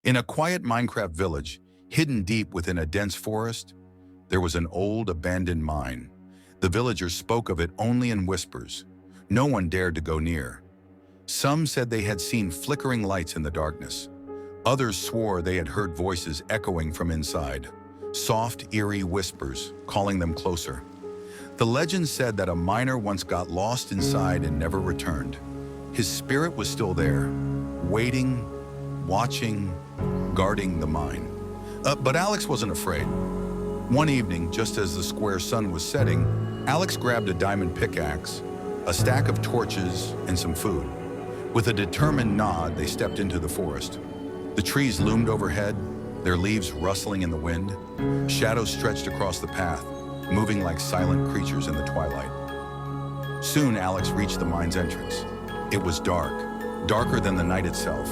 In a quiet Minecraft village, hidden deep within a dense forest, there was an old abandoned mine. The villagers spoke of it only in whispers. No one dared to go near. Some said they had seen flickering lights in the darkness. Others swore they had heard voices echoing from inside, soft, eerie whispers calling them closer. The legend said that a miner once got lost inside and never returned. His spirit was still there, waiting, watching, guarding the mine. But Alex wasn't afraid. One evening, just as the square sun was setting, Alex grabbed a diamond pickaxe, a stack of torches, and some food. With a determined nod, they stepped into the forest. The trees loomed overhead, their leaves rustling in the wind. Shadows stretched across the path, moving like silent creatures in the twilight. Soon, Alex reached the mine's entrance. It was dark, darker than the night itself.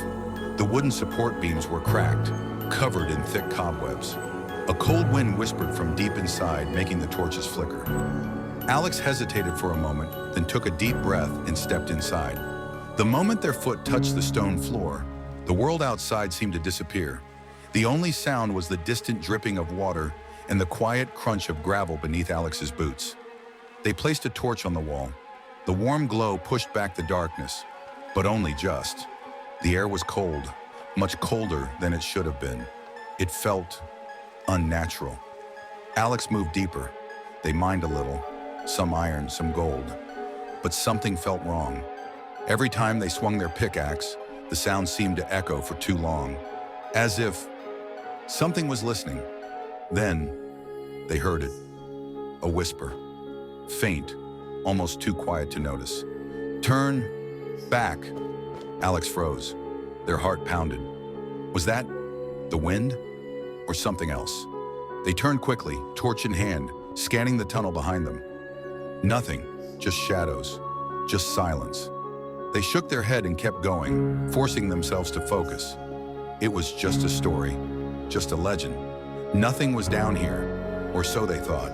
The wooden support beams were cracked, covered in thick cobwebs. A cold wind whispered from deep inside, making the torches flicker. Alex hesitated for a moment, then took a deep breath and stepped inside. The moment their foot touched the stone floor, the world outside seemed to disappear. The only sound was the distant dripping of water and the quiet crunch of gravel beneath Alex's boots. They placed a torch on the wall. The warm glow pushed back the darkness, but only just. The air was cold, much colder than it should have been. It felt unnatural. Alex moved deeper. They mined a little, some iron, some gold. But something felt wrong. Every time they swung their pickaxe, the sound seemed to echo for too long, as if something was listening. Then they heard it, a whisper, faint, almost too quiet to notice. "Turn back." Alex froze. Their heart pounded. Was that the wind or something else? They turned quickly, torch in hand, scanning the tunnel behind them. Nothing, just shadows, just silence. They shook their head and kept going, forcing themselves to focus. It was just a story, just a legend. Nothing was down here, or so they thought.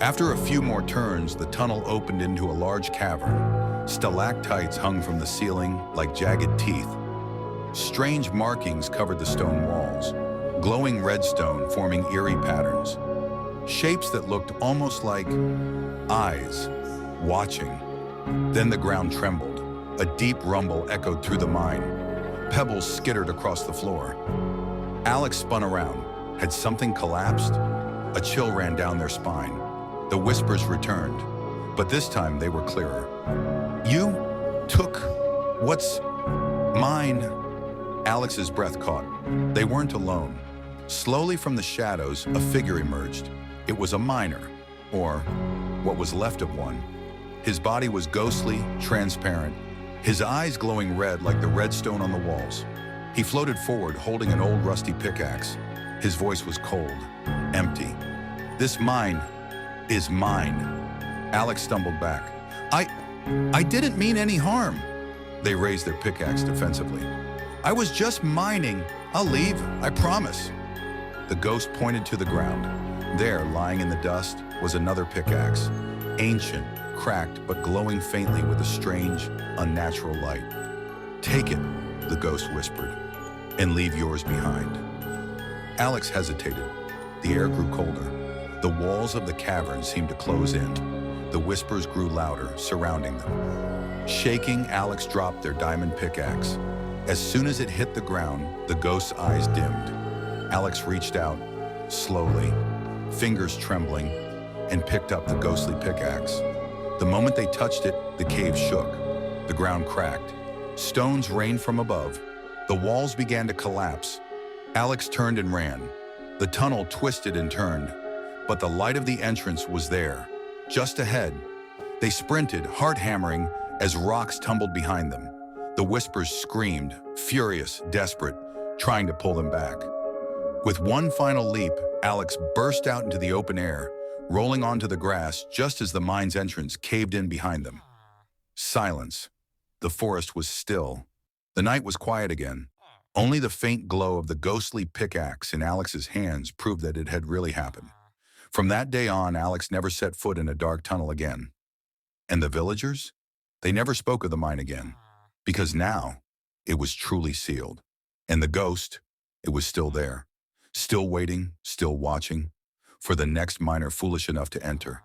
After a few more turns, the tunnel opened into a large cavern. Stalactites hung from the ceiling like jagged teeth. Strange markings covered the stone walls, glowing redstone forming eerie patterns. Shapes that looked almost like eyes, watching. Then the ground trembled. A deep rumble echoed through the mine. Pebbles skittered across the floor. Alex spun around. Had something collapsed? A chill ran down their spine. The whispers returned, but this time they were clearer. "You took what's mine?" Alex's breath caught. They weren't alone. Slowly from the shadows, a figure emerged. It was a miner, or what was left of one. His body was ghostly, transparent, his eyes glowing red like the redstone on the walls. He floated forward, holding an old rusty pickaxe. His voice was cold, empty. "This mine is mine." Alex stumbled back. I didn't mean any harm." They raised their pickaxe defensively. "I was just mining. I'll leave, I promise." The ghost pointed to the ground. There, lying in the dust, was another pickaxe, ancient, cracked, but glowing faintly with a strange, unnatural light. "Take it," the ghost whispered, "and leave yours behind." Alex hesitated. The air grew colder. The walls of the cavern seemed to close in. The whispers grew louder, surrounding them. Shaking, Alex dropped their diamond pickaxe. As soon as it hit the ground, the ghost's eyes dimmed. Alex reached out, slowly, fingers trembling, and picked up the ghostly pickaxe. The moment they touched it, the cave shook. The ground cracked. Stones rained from above. The walls began to collapse. Alex turned and ran. The tunnel twisted and turned, but the light of the entrance was there, just ahead. They sprinted, heart hammering, as rocks tumbled behind them. The whispers screamed, furious, desperate, trying to pull them back. With one final leap, Alex burst out into the open air, rolling onto the grass just as the mine's entrance caved in behind them. Silence. The forest was still. The night was quiet again. Only the faint glow of the ghostly pickaxe in Alex's hands proved that it had really happened. From that day on, Alex never set foot in a dark tunnel again. And the villagers? They never spoke of the mine again, because now it was truly sealed. And the ghost, It was still there, still waiting, still watching, for the next miner foolish enough to enter.